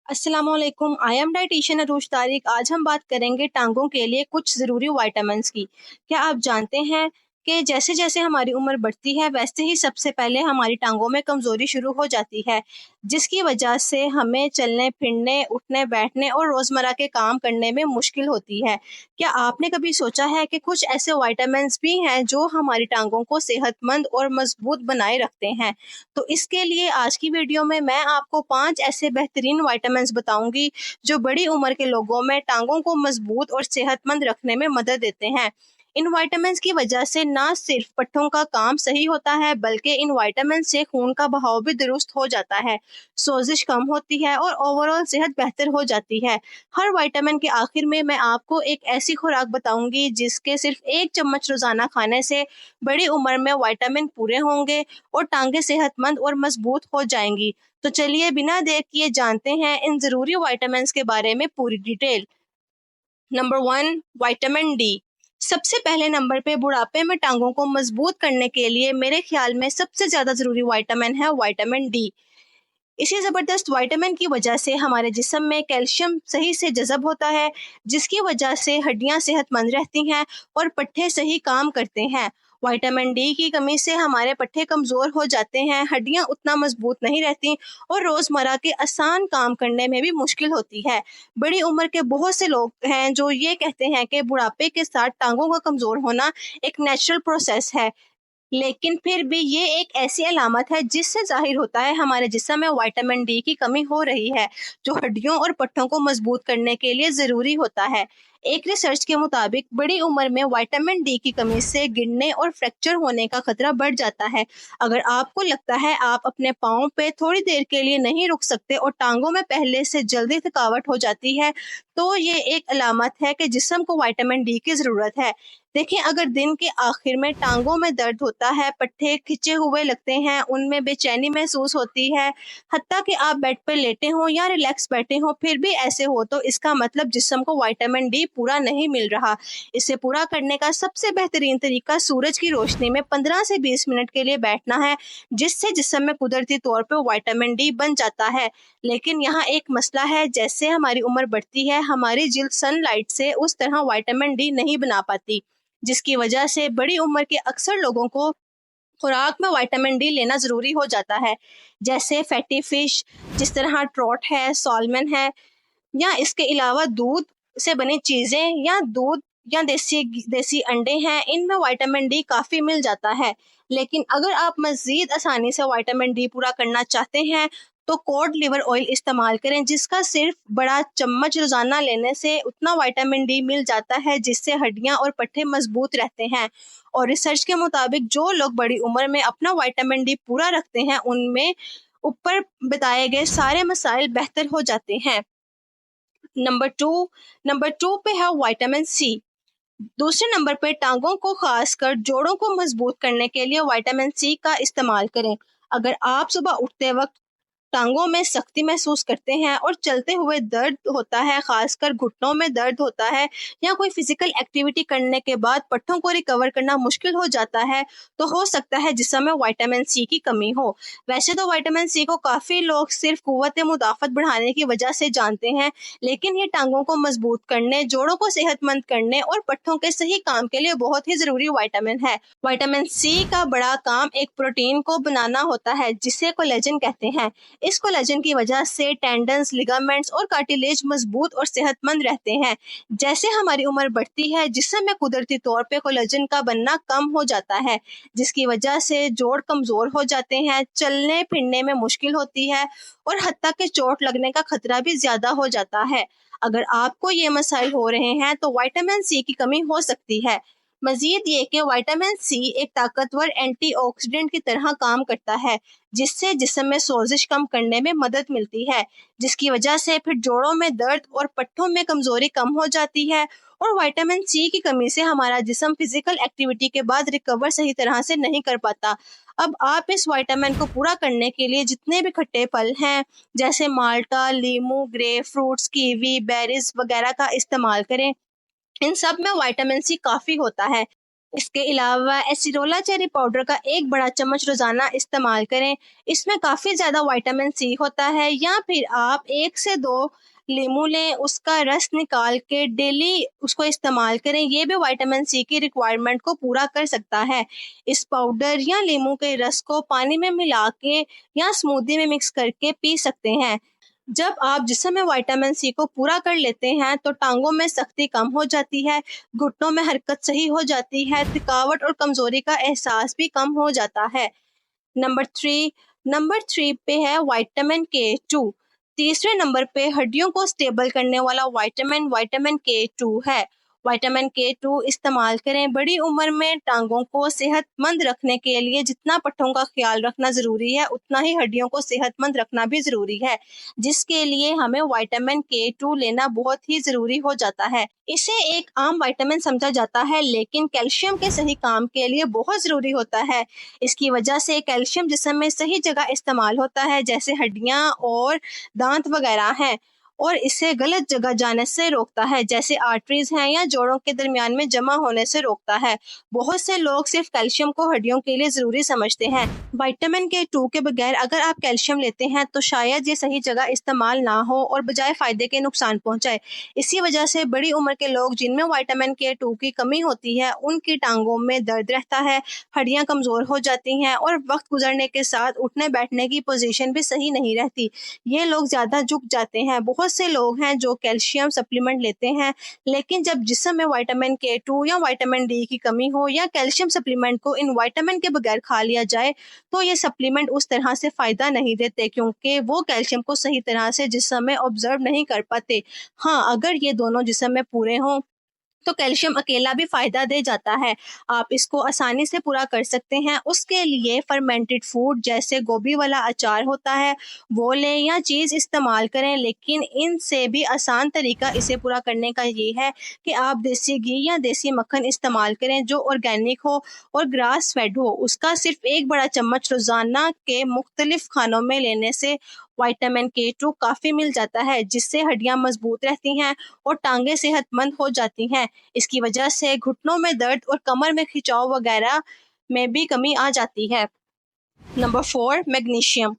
अस्सलामुअलैकुम। I am dietitian अरूज तारिक। आज हम बात करेंगे टांगों के लिए कुछ ज़रूरी विटामिन्स की। क्या आप जानते हैं कि जैसे जैसे हमारी उम्र बढ़ती है वैसे ही सबसे पहले हमारी टांगों में कमज़ोरी शुरू हो जाती है, जिसकी वजह से हमें चलने फिरने उठने बैठने और रोज़मर्रा के काम करने में मुश्किल होती है। क्या आपने कभी सोचा है कि कुछ ऐसे विटामिन्स भी हैं जो हमारी टांगों को सेहतमंद और मजबूत बनाए रखते हैं? तो इसके लिए आज की वीडियो में मैं आपको 5 ऐसे बेहतरीन विटामिन्स बताऊंगी जो बड़ी उम्र के लोगों में टांगों को मजबूत और सेहतमंद रखने में मदद देते हैं। इन विटामिन्स की वजह से ना सिर्फ पट्टों का काम सही होता है बल्कि इन विटामिन से खून का बहाव भी दुरुस्त हो जाता है, सोजिश कम होती है और ओवरऑल सेहत बेहतर हो जाती है। हर विटामिन के आखिर में मैं आपको एक ऐसी खुराक बताऊंगी जिसके सिर्फ 1 चम्मच रोजाना खाने से बड़ी उम्र में विटामिन पूरे होंगे और टांगे सेहतमंद और मजबूत हो जाएंगी। तो चलिए बिना देर किए जानते हैं इन जरूरी विटामिन्स के बारे में पूरी डिटेल। Number 1, vitamin D. सबसे पहले नंबर पे बुढ़ापे में टांगों को मजबूत करने के लिए मेरे ख्याल में सबसे ज्यादा जरूरी विटामिन है विटामिन डी। इसी जबरदस्त विटामिन की वजह से हमारे जिस्म में कैल्शियम सही से जज़ब होता है, जिसकी वजह से हड्डियां सेहतमंद रहती हैं और पट्ठे सही काम करते हैं। विटामिन डी की कमी से हमारे पट्ठे कमजोर हो जाते हैं, हड्डियां उतना मजबूत नहीं रहती और रोजमर्रा के आसान काम करने में भी मुश्किल होती है। बड़ी उम्र के बहुत से लोग हैं जो ये कहते हैं कि बुढ़ापे के साथ टांगों का कमजोर होना एक नेचुरल प्रोसेस है, लेकिन फिर भी ये एक ऐसी अलामत है जिससे जाहिर होता है हमारे जिस्म में विटामिन डी की कमी हो रही है, जो हड्डियों और पट्टों को मजबूत करने के लिए ज़रूरी होता है। एक रिसर्च के मुताबिक बड़ी उम्र में विटामिन डी की कमी से गिरने और फ्रैक्चर होने का खतरा बढ़ जाता है। अगर आपको लगता है आप अपने पाँव पे थोड़ी देर के लिए नहीं रुक सकते और टांगों में पहले से जल्दी थकावट हो जाती है, तो ये एक अलामत है कि जिस्म को विटामिन डी की ज़रूरत है। देखिए, अगर दिन के आखिर में टांगों में दर्द होता है, पट्टे खिंचे हुए लगते हैं, उनमें बेचैनी महसूस होती है, हत्ता कि आप बेड पर लेटे हों या रिलैक्स बैठे हों फिर भी ऐसे हो, तो इसका मतलब जिस्म को विटामिन डी पूरा नहीं मिल रहा। इसे पूरा करने का सबसे बेहतरीन तरीका सूरज की रोशनी में 15 से 20 मिनट के लिए बैठना है, जिससे जिस्म में कुदरती तौर पर विटामिन डी बन जाता है। लेकिन यहाँ एक मसला है, जैसे हमारी उम्र बढ़ती है हमारी जिल्द सनलाइट से उस तरह विटामिन डी नहीं बना पाती, जिसकी वजह से बड़ी उम्र के अक्सर लोगों को खुराक में विटामिन डी लेना जरूरी हो जाता है, जैसे फैटी फिश जिस तरह ट्रोट है, सॉल्मन है, या इसके अलावा दूध से बनी चीजें या दूध या देसी देसी अंडे हैं, इनमें विटामिन डी काफी मिल जाता है। लेकिन अगर आप मजीद आसानी से विटामिन डी पूरा करना चाहते हैं तो कोड लिवर ऑयल इस्तेमाल करें, जिसका सिर्फ बड़ा चम्मच रोजाना लेने से उतना विटामिन डी मिल जाता है जिससे हड्डियां और पट्टे मजबूत रहते हैं। और रिसर्च के मुताबिक जो लोग बड़ी उम्र में अपना विटामिन डी पूरा रखते हैं उनमें ऊपर बताए गए सारे मसाइल बेहतर हो जाते हैं। नंबर टू पे है विटामिन सी। दूसरे नंबर पे टांगों को खासकर जोड़ों को मजबूत करने के लिए विटामिन सी का इस्तेमाल करें। अगर आप सुबह उठते वक्त टांगों में सख्ती महसूस करते हैं और चलते हुए दर्द होता है, खासकर घुटनों में दर्द होता है, या कोई फिजिकल एक्टिविटी करने के बाद पट्टों को रिकवर करना मुश्किल हो जाता है, तो हो सकता है जिस्म में विटामिन सी की कमी हो। वैसे तो विटामिन सी को काफी लोग सिर्फ कुव्वत मुदाफत बढ़ाने की वजह से जानते हैं, लेकिन ये टांगों को मजबूत करने, जोड़ों को सेहतमंद करने और पट्टों के सही काम के लिए बहुत ही जरूरी विटामिन है। विटामिन सी का बड़ा काम एक प्रोटीन को बनाना होता है जिसे कोलेजन कहते हैं। इस कोलेजन की वजह से टेंडन्स, लिगामेंट्स और कार्टिलेज मजबूत और सेहतमंद रहते हैं। जैसे हमारी उम्र बढ़ती है जिस्म में कुदरती तौर पे कोलेजन का बनना कम हो जाता है, जिसकी वजह से जोड़ कमजोर हो जाते हैं, चलने फिरने में मुश्किल होती है और हत्ता के चोट लगने का खतरा भी ज्यादा हो जाता है। अगर आपको ये मसाइल हो रहे हैं तो विटामिन सी की कमी हो सकती है। मजीद ये कि विटामिन सी एक ताकतवर एंटीऑक्सीडेंट की तरह काम करता है, जिससे जिस्म में सोजिश कम करने में मदद मिलती है, जिसकी वजह से फिर जोड़ों में दर्द और पट्टों में कमजोरी कम हो जाती है। और विटामिन सी की कमी से हमारा जिस्म फिजिकल एक्टिविटी के बाद रिकवर सही तरह से नहीं कर पाता। अब आप इस विटामिन को पूरा करने के लिए जितने भी खट्टे फल हैं, जैसे माल्टा, लीमू, ग्रेप फ्रूट्स, कीवी, बेरीज वगैरह का इस्तेमाल करें। इन सब में विटामिन सी काफी होता है। इसके अलावा एसिरोला चेरी पाउडर का एक बड़ा चम्मच रोजाना इस्तेमाल करें। इसमें काफ़ी ज़्यादा विटामिन सी होता है। या फिर आप 1 से 2 लीमू लें, उसका रस निकाल के डेली उसको इस्तेमाल करें। ये भी विटामिन सी की रिक्वायरमेंट को पूरा कर सकता है। इस पाउडर या लीमू के रस को पानी में मिला के या स्मूदी में मिक्स करके पी सकते हैं। जब आप जिस्म में विटामिन सी को पूरा कर लेते हैं तो टांगों में सख्ती कम हो जाती है, घुटनों में हरकत सही हो जाती है, थकावट और कमजोरी का एहसास भी कम हो जाता है। नंबर 3 पे है विटामिन K2। तीसरे नंबर पे हड्डियों को स्टेबल करने वाला विटामिन K2 है। विटामिन K2 इस्तेमाल करें। बड़ी उम्र में टांगों को सेहतमंद रखने के लिए जितना पट्टों का ख्याल रखना ज़रूरी है, उतना ही हड्डियों को सेहतमंद रखना भी ज़रूरी है, जिसके लिए हमें विटामिन K2 लेना बहुत ही ज़रूरी हो जाता है। इसे एक आम विटामिन समझा जाता है, लेकिन कैल्शियम के सही काम के लिए बहुत ज़रूरी होता है। इसकी वजह से कैल्शियम जिस्म में सही जगह इस्तेमाल होता है, जैसे हड्डियां और दांत वगैरह हैं, और इसे गलत जगह जाने से रोकता है, जैसे आर्टरीज हैं या जोड़ों के दरमियान में जमा होने से रोकता है। बहुत से लोग सिर्फ कैल्शियम को हड्डियों के लिए ज़रूरी समझते हैं। विटामिन K2 के बगैर अगर आप कैल्शियम लेते हैं तो शायद ये सही जगह इस्तेमाल ना हो और बजाय फ़ायदे के नुकसान पहुंचाए। इसी वजह से बड़ी उम्र के लोग जिनमें विटामिन K2 की कमी होती है, उनकी टांगों में दर्द रहता है, हड्डियां कमज़ोर हो जाती हैं और वक्त गुजरने के साथ उठने बैठने की पोजीशन भी सही नहीं रहती। ये लोग ज़्यादा झुक जाते हैं। बहुत से लोग हैं जो कैल्शियम सप्लीमेंट लेते हैं, लेकिन जब जिस्म में विटामिन K2 या विटामिन डी की कमी हो या कैल्शियम सप्लीमेंट को इन विटामिन के बगैर खा लिया जाए, तो ये सप्लीमेंट उस तरह से फ़ायदा नहीं देते, क्योंकि वो कैल्शियम को सही तरह से जिस्म में ऑब्जर्व नहीं कर पाते। हाँ, अगर ये दोनों जिस्म में पूरे हों तो कैल्शियम अकेला भी फ़ायदा दे जाता है। आप इसको आसानी से पूरा कर सकते हैं। उसके लिए फर्मेंटेड फूड जैसे गोभी वाला अचार होता है, वो लें या चीज़ इस्तेमाल करें, लेकिन इनसे भी आसान तरीका इसे पूरा करने का ये है कि आप देसी घी या देसी मक्खन इस्तेमाल करें जो ऑर्गेनिक हो और ग्रास फेड हो। उसका सिर्फ एक बड़ा चम्मच रोज़ाना के मुख्तलिफ खानों में लेने से विटामिन K2 काफ़ी मिल जाता है, जिससे हड्डियां मजबूत रहती हैं और टांगें सेहतमंद हो जाती हैं। इसकी वजह से घुटनों में दर्द और कमर में खिंचाव वगैरह में भी कमी आ जाती है। Number 4, magnesium.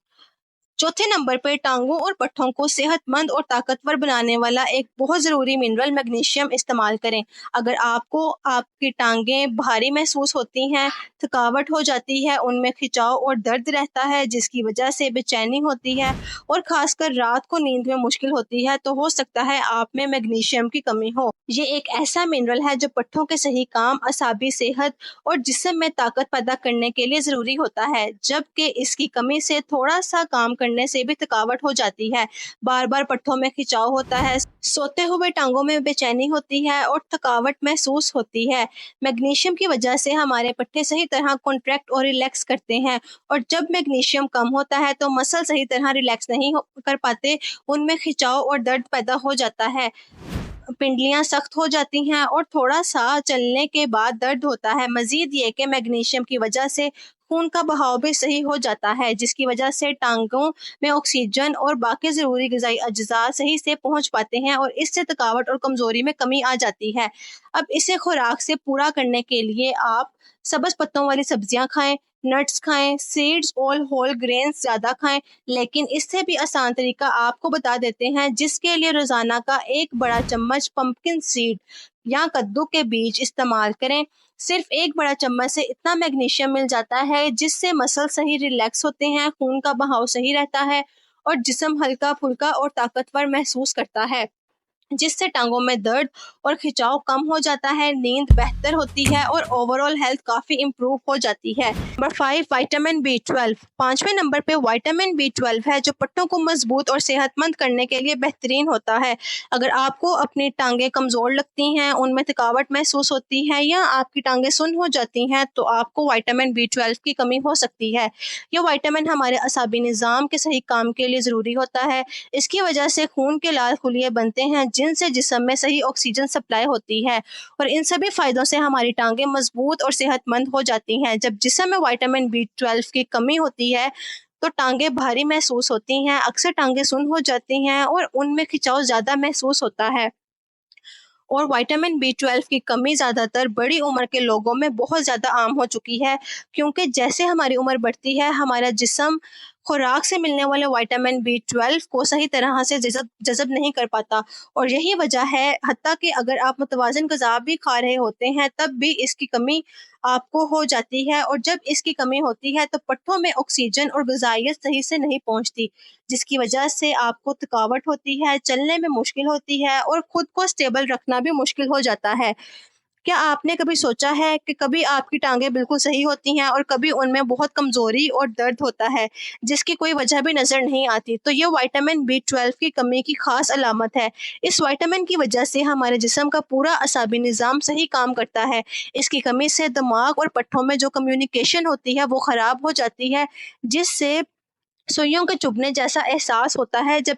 चौथे नंबर पर टांगों और पट्ठों को सेहतमंद और ताकतवर बनाने वाला एक बहुत ज़रूरी मिनरल मैग्नीशियम इस्तेमाल करें। अगर आपको आपकी टांगें भारी महसूस होती हैं, थकावट हो जाती है, उनमें खिंचाव और दर्द रहता है जिसकी वजह से बेचैनी होती है और ख़ासकर रात को नींद में मुश्किल होती है, तो हो सकता है आप में मैग्नीशियम की कमी हो। ये एक ऐसा मिनरल है जो पट्ठों के सही काम, असाबी सेहत और जिस्म में ताकत पैदा करने के लिए ज़रूरी होता है, जबकि इसकी कमी से थोड़ा सा काम करने से भी थकावट हो जाती है, बार बार पट्ठों में खिंचाव होता है, सोते हुए टांगों में बेचैनी होती है और थकावट महसूस होती है। मैग्नीशियम की वजह से हमारे पट्टे सही तरह कॉन्ट्रैक्ट और रिलैक्स करते हैं, और जब मैग्नीशियम कम होता है तो मसल सही तरह रिलैक्स नहीं कर पाते, उनमें खिंचाव और दर्द पैदा हो जाता है, पिंडलियाँ सख्त हो जाती हैं और थोड़ा सा चलने के बाद दर्द होता है। मज़ीद ये कि मैग्नीशियम की वजह से खून का बहाव भी सही हो जाता है, जिसकी वजह से टांगों में ऑक्सीजन और बाकी ज़रूरी ग़िज़ाई अज्जा सही से पहुंच पाते हैं और इससे थकावट और कमज़ोरी में कमी आ जाती है। अब इसे खुराक से पूरा करने के लिए आप सब्ज़ पत्तों वाली सब्जियां खाएं, नट्स खाएं, सीड्स और होल ग्रेन्स ज़्यादा खाएं। लेकिन इससे भी आसान तरीका आपको बता देते हैं, जिसके लिए रोज़ाना का एक बड़ा चम्मच पंपकिन सीड या कद्दू के बीज इस्तेमाल करें। सिर्फ एक बड़ा चम्मच से इतना मैग्नीशियम मिल जाता है जिससे मसल सही रिलैक्स होते हैं, खून का बहाव सही रहता है और जिस्म हल्का फुल्का और ताकतवर महसूस करता है, जिससे टांगों में दर्द और खिंचाव कम हो जाता है, नींद बेहतर होती है और ओवरऑल हेल्थ काफ़ी इम्प्रूव हो जाती है। Number 5, vitamin B12। पांचवें नंबर पे विटामिन B12 है जो पट्टों को मजबूत और सेहतमंद करने के लिए बेहतरीन होता है। अगर आपको अपनी टांगें कमज़ोर लगती हैं, उनमें थकावट महसूस होती है या आपकी टांगें सुन्न हो जाती हैं, तो आपको विटामिन B12 की कमी हो सकती है। यह विटामिन हमारे असाबी निज़ाम के सही काम के लिए ज़रूरी होता है। इसकी वजह से खून के लाल खुलिये बनते हैं, जिनसे जिस्म में सही ऑक्सीजन सप्लाई होती है, और इन सभी फ़ायदों से हमारी टांगें मजबूत और सेहतमंद हो जाती हैं। जब जिस्म में विटामिन B12 की कमी होती है तो टांगें भारी महसूस होती हैं, अक्सर टांगें सुन्न हो जाती हैं और उनमें खिंचाव ज़्यादा महसूस होता है। और विटामिन बी 12 की कमी ज़्यादातर बड़ी उम्र के लोगों में बहुत ज़्यादा आम हो चुकी है, क्योंकि जैसे हमारी उम्र बढ़ती है हमारा जिस्म खुराक से मिलने वाले विटामिन बी 12 को सही तरह से जज़ब नहीं कर पाता। और यही वजह है, हत्ता कि अगर आप मुतवाज़िन ग़िज़ा भी खा रहे होते हैं तब भी इसकी कमी आपको हो जाती है, और जब इसकी कमी होती है तो पट्ठों में ऑक्सीजन और ग़िज़ाइयत सही से नहीं पहुंचती, जिसकी वजह से आपको थकावट होती है, चलने में मुश्किल होती है और खुद को स्टेबल रखना भी मुश्किल हो जाता है। क्या आपने कभी सोचा है कि कभी आपकी टांगें बिल्कुल सही होती हैं और कभी उनमें बहुत कमज़ोरी और दर्द होता है, जिसकी कोई वजह भी नज़र नहीं आती? तो ये विटामिन बी 12 की कमी की ख़ास अलामत है। इस विटामिन की वजह से हमारे जिस्म का पूरा असाबी निज़ाम सही काम करता है। इसकी कमी से दिमाग और पट्ठों में जो कम्युनिकेशन होती है वो ख़राब हो जाती है, जिससे सुइयों के चुभने जैसा एहसास होता है। जब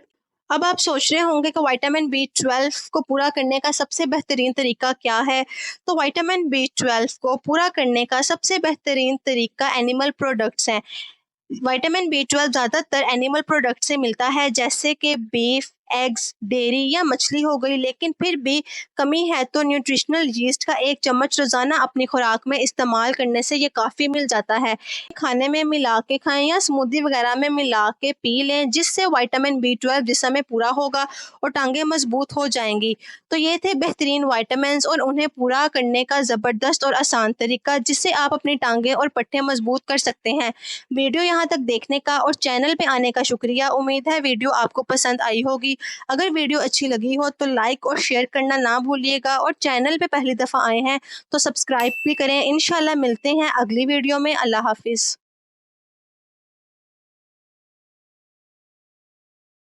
अब आप सोच रहे होंगे कि विटामिन बी 12 को पूरा करने का सबसे बेहतरीन तरीका क्या है? तो विटामिन बी 12 को पूरा करने का सबसे बेहतरीन तरीका एनिमल प्रोडक्ट्स हैं। विटामिन बी 12 ज़्यादातर एनिमल प्रोडक्ट से मिलता है, जैसे कि बीफ, एग्स, डेयरी या मछली हो गई, लेकिन फिर भी कमी है तो न्यूट्रिशनल यीस्ट का 1 चम्मच रोज़ाना अपनी खुराक में इस्तेमाल करने से ये काफ़ी मिल जाता है। खाने में मिला के खाएं या स्मूदी वगैरह में मिला के पी लें, जिससे विटामिन बी 12 जिस्म में पूरा होगा और टांगें मजबूत हो जाएंगी। तो ये थे बेहतरीन विटामिन्स और उन्हें पूरा करने का ज़बरदस्त और आसान तरीका, जिससे आप अपनी टांगें और पट्टे मजबूत कर सकते हैं। वीडियो यहाँ तक देखने का और चैनल पे आने का शुक्रिया। उम्मीद है वीडियो आपको पसंद आई होगी। अगर वीडियो अच्छी लगी हो तो लाइक और शेयर करना ना भूलिएगा, और चैनल पे पहली दफ़ा आए हैं तो सब्सक्राइब भी करें। इंशाल्लाह मिलते हैं अगली वीडियो में। अल्लाह हाफिज़।